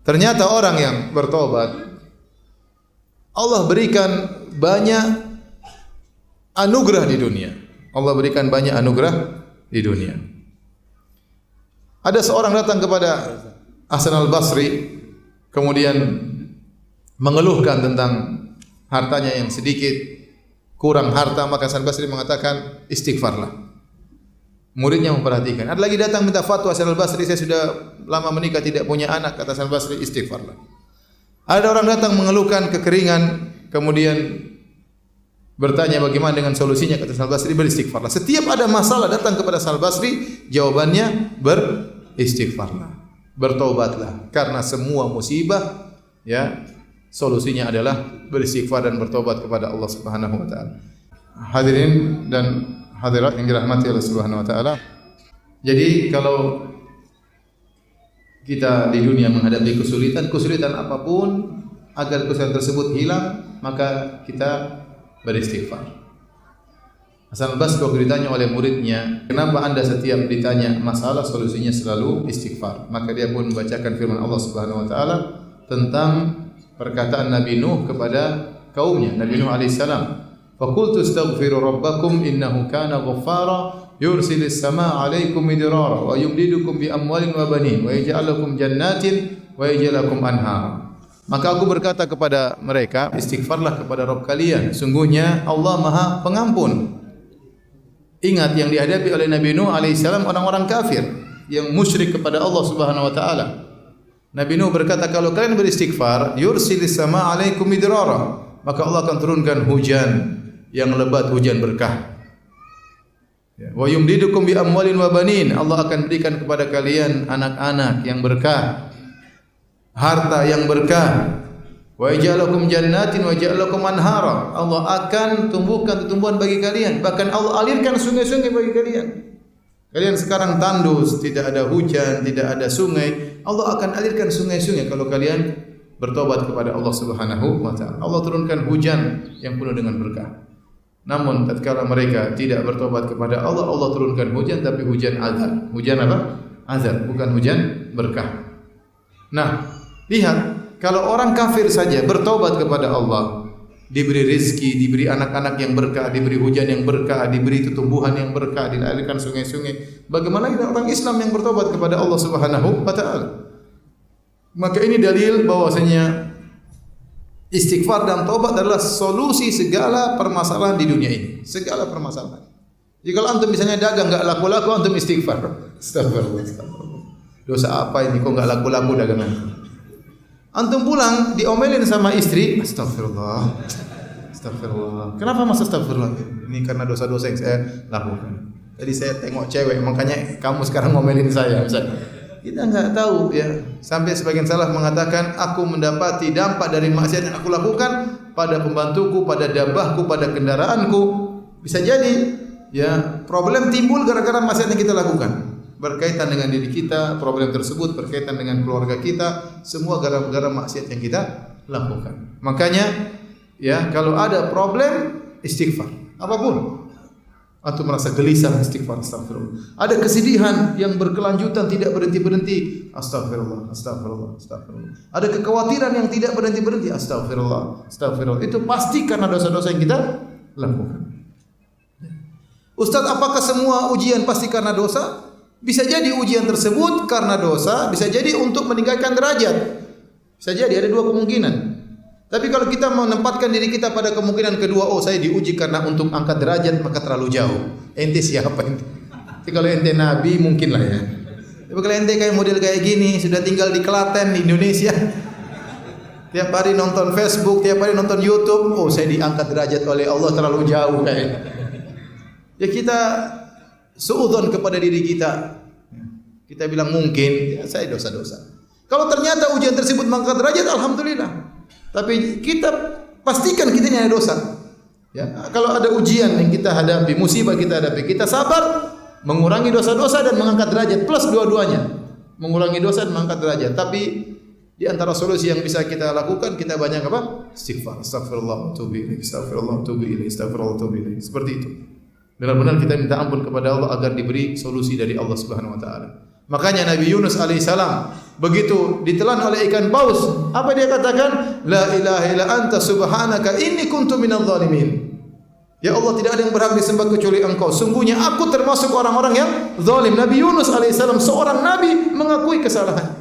Ternyata orang yang bertobat, Allah berikan banyak anugerah di dunia. Allah berikan banyak anugerah di dunia. Ada seorang datang kepada Hasan al-Basri, kemudian mengeluhkan tentang hartanya yang sedikit, kurang harta, maka Hasan al-Basri mengatakan, istighfarlah. Muridnya memperhatikan. Ada lagi datang minta fatwa Hasan al-Basri, saya sudah lama menikah tidak punya anak, kata Hasan al-Basri, istighfarlah. Ada orang datang mengeluhkan kekeringan, kemudian bertanya bagaimana dengan solusinya, kata Hasan al-Basri, beristighfarlah. Setiap ada masalah datang kepada Hasan al-Basri, jawabannya beristighfarlah, bertobatlah, karena semua musibah ya solusinya adalah beristighfar dan bertobat kepada Allah Subhanahu wa taala. Hadirin dan hadirat yang dirahmati Allah Subhanahu wa taala. Jadi kalau kita di dunia menghadapi kesulitan apapun, agar kesulitan tersebut hilang, maka kita beristighfar. Hasan al-Basri waktu ditanya oleh muridnya, kenapa anda setiap ditanya masalah solusinya selalu istighfar? Maka dia pun membacakan firman Allah Subhanahu wa taala tentang perkataan Nabi Nuh kepada kaumnya, Nabi Nuh alaihi salam. Faqultu astaghfiru rabbakum innahu kana ghaffara yursilis samaa'a 'alaikum midrara wa yumdidukum bi amwalin wa banin wa yaj'al lakum jannatin wa yaj'al lakum anhara. Maka aku berkata kepada mereka, istighfarlah kepada Rabb kalian, sungguhnya Allah Maha Pengampun. Ingat yang dihadapi oleh Nabi Nuh alaihi salam orang-orang kafir yang musyrik kepada Allah Subhanahu wa taala. Nabi Nuh berkata, kalau kalian beristighfar, yursilis samaa'a 'alaikum midrara, maka Allah akan turunkan hujan yang lebat, hujan berkah. Wa yumdidukum bi amwalin wa banin, Allah akan berikan kepada kalian anak-anak yang berkah, harta yang berkah. Wa yaj'alakum jannatin wa yaj'alakum anhara, Allah akan tumbuhkan tumbuhan bagi kalian, bahkan Allah alirkan sungai-sungai bagi kalian. Kalian sekarang tandus, tidak ada hujan, tidak ada sungai, Allah akan alirkan sungai-sungai kalau kalian bertobat kepada Allah Subhanahu wa taala. Allah turunkan hujan yang penuh dengan berkah. Namun tatkala mereka tidak bertobat kepada Allah, Allah turunkan hujan, tapi hujan azab. Hujan apa? Azab, bukan hujan berkah. Nah, lihat, kalau orang kafir saja bertobat kepada Allah, diberi rezeki, diberi anak-anak yang berkah, diberi hujan yang berkah, diberi tumbuhan yang berkah, dialirkan sungai-sungai, bagaimana dengan orang Islam yang bertobat kepada Allah Subhanahu wa taala? Maka ini dalil bahwasanya istighfar dan taubat adalah solusi segala permasalahan di dunia ini, segala permasalahan. Jika antum misalnya dagang enggak laku-laku, antum istighfar. Astagfirullah. Dosa apa ini kok enggak laku-laku daganganku? Antum pulang diomelin sama istri, astagfirullah. Astagfirullah. Kenapa mas astagfirullah? Ini karena dosa-dosa yang saya lakukan. Jadi saya tengok cewek, makanya kamu sekarang ngomelin saya misalnya. Kita enggak tahu ya. Sampai sebagian salah mengatakan, aku mendapati dampak dari maksiat yang aku lakukan pada pembantuku, pada dabahku, pada kendaraanku. Bisa jadi ya, problem timbul gara-gara maksiat yang kita lakukan. Berkaitan dengan diri kita, problem tersebut berkaitan dengan keluarga kita, semua gara-gara maksiat yang kita lakukan. Makanya ya, kalau ada problem, istighfar. Apapun. Antum merasa gelisah, istighfar, astagfirullah. Ada kesedihan yang berkelanjutan tidak berhenti-berhenti, astagfirullah, astagfirullah, astagfirullah. Ada kekhawatiran yang tidak berhenti-berhenti, astagfirullah, astagfirullah. Itu pasti karena dosa-dosa yang kita lakukan. Ustaz, apakah semua ujian pasti karena dosa? Bisa jadi ujian tersebut karena dosa, bisa jadi untuk meningkatkan derajat. Bisa jadi, ada dua kemungkinan. Tapi kalau kita menempatkan diri kita pada kemungkinan kedua, oh saya diuji karena untuk angkat derajat, maka terlalu jauh. Ente siapa ente? Tapi kalau ente nabi mungkin lah ya. Tapi kalau ente kayak model kayak gini, sudah tinggal di Klaten di Indonesia, tiap hari nonton Facebook, tiap hari nonton YouTube, oh saya diangkat derajat oleh Allah, terlalu jauh kayaknya. Ya kita suudzon kepada diri kita. Kita bilang mungkin ya, saya dosa-dosa. Kalau ternyata ujian tersebut mengangkat derajat, alhamdulillah. Tapi kita pastikan kita ini ada dosa. Ya, kalau ada ujian yang kita hadapi, musibah kita hadapi, kita sabar, mengurangi dosa-dosa dan mengangkat derajat, plus dua-duanya. Mengurangi dosa dan mengangkat derajat. Tapi di antara solusi yang bisa kita lakukan, kita banyak apa? Istighfar. Astagfirullah, tubu ilaih, astagfirullah, tubu ilaih, astagfirullah, tubu ilaih. Seperti itu. Benar-benar kita minta ampun kepada Allah agar diberi solusi dari Allah Subhanahu wa taala. Makanya Nabi Yunus alaihissalam Begitu ditelan oleh ikan paus, apa dia katakan? La ilaha illa anta subhanaka inni kuntu minadh dhalimin. Ya Allah, tidak ada yang berhak disembah kecuali Engkau. Sungguhnya aku termasuk orang-orang yang zalim. Nabi Yunus alaihissalam seorang nabi mengakui kesalahan.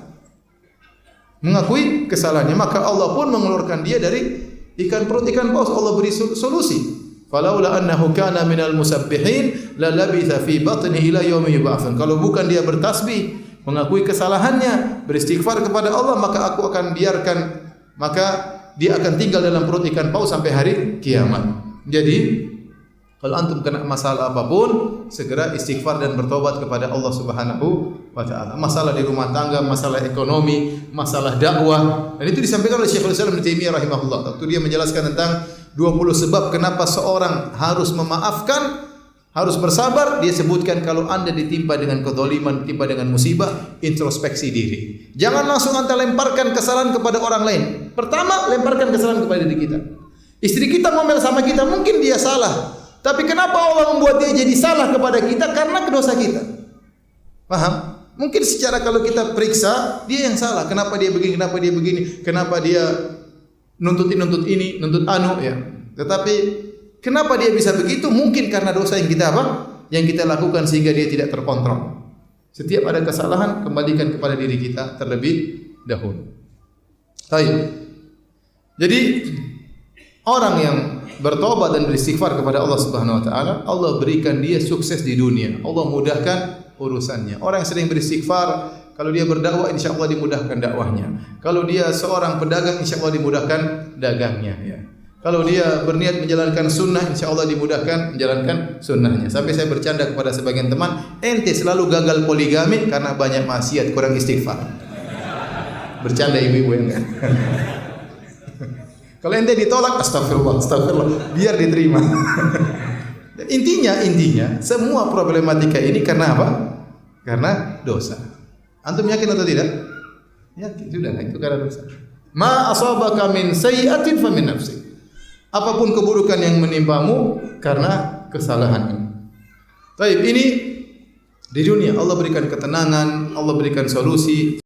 Mengakui kesalahannya, maka Allah pun mengeluarkan dia dari perut ikan paus. Allah beri solusi. Falaula annahu kana minal musabbihin la labitha fi batnihi ila yaumi yub'atsun. Kalau bukan dia bertasbih, mengakui kesalahannya, beristighfar kepada Allah, maka aku akan biarkan, maka dia akan tinggal dalam perut ikan paus sampai hari kiamat. Jadi kalau antum kena masalah apapun, segera istighfar dan bertobat kepada Allah Subhanahu wa taala. Masalah di rumah tangga, masalah ekonomi, masalah dakwah. Dan itu disampaikan oleh Syekhul Islam Ibnu Taimiyah rahimahullah. Waktu dia menjelaskan tentang 20 sebab kenapa seorang harus memaafkan, harus bersabar, dia sebutkan kalau Anda ditimpa dengan kezaliman, ditimpa dengan musibah, introspeksi diri. Jangan langsung Anda lemparkan kesalahan kepada orang lain. Pertama, lemparkan kesalahan kepada diri kita. Istri kita ngomel sama kita, mungkin dia salah. Tapi kenapa Allah membuat dia jadi salah kepada kita? Karena dosa kita. Paham? Mungkin secara kalau kita periksa, dia yang salah. Kenapa dia begini? Kenapa dia begini? Kenapa dia nuntut ini, nuntut anu ya. Tetapi kenapa dia bisa begitu? Mungkin karena dosa yang kita apa? Yang kita lakukan sehingga dia tidak terkontrol. Setiap ada kesalahan, kembalikan kepada diri kita terlebih dahulu. Baik. Jadi orang yang bertobat dan beristighfar kepada Allah Subhanahu wa taala, Allah berikan dia sukses di dunia. Allah mudahkan urusannya. Orang yang sering beristighfar, kalau dia berdakwah insyaallah dimudahkan dakwahnya. Kalau dia seorang pedagang insyaallah dimudahkan dagangnya ya. Kalau dia berniat menjalankan sunnah insyaallah dimudahkan menjalankan sunnahnya. Sampai saya bercanda kepada sebagian teman, ente selalu gagal poligami karena banyak maksiat, kurang istighfar. Bercanda ibu-ibu yang kan. Kalau ente ditolak, astagfirullah, biar diterima. Intinya, semua problematika ini karena apa? Karena dosa. Antum yakin atau tidak? Yakin, sudah, itu karena dosa. Ma asabaka min sayyi'atin fa min nafsik. Apapun keburukan yang menimpamu karena kesalahanmu. Baik, ini di dunia Allah berikan ketenangan, Allah berikan solusi.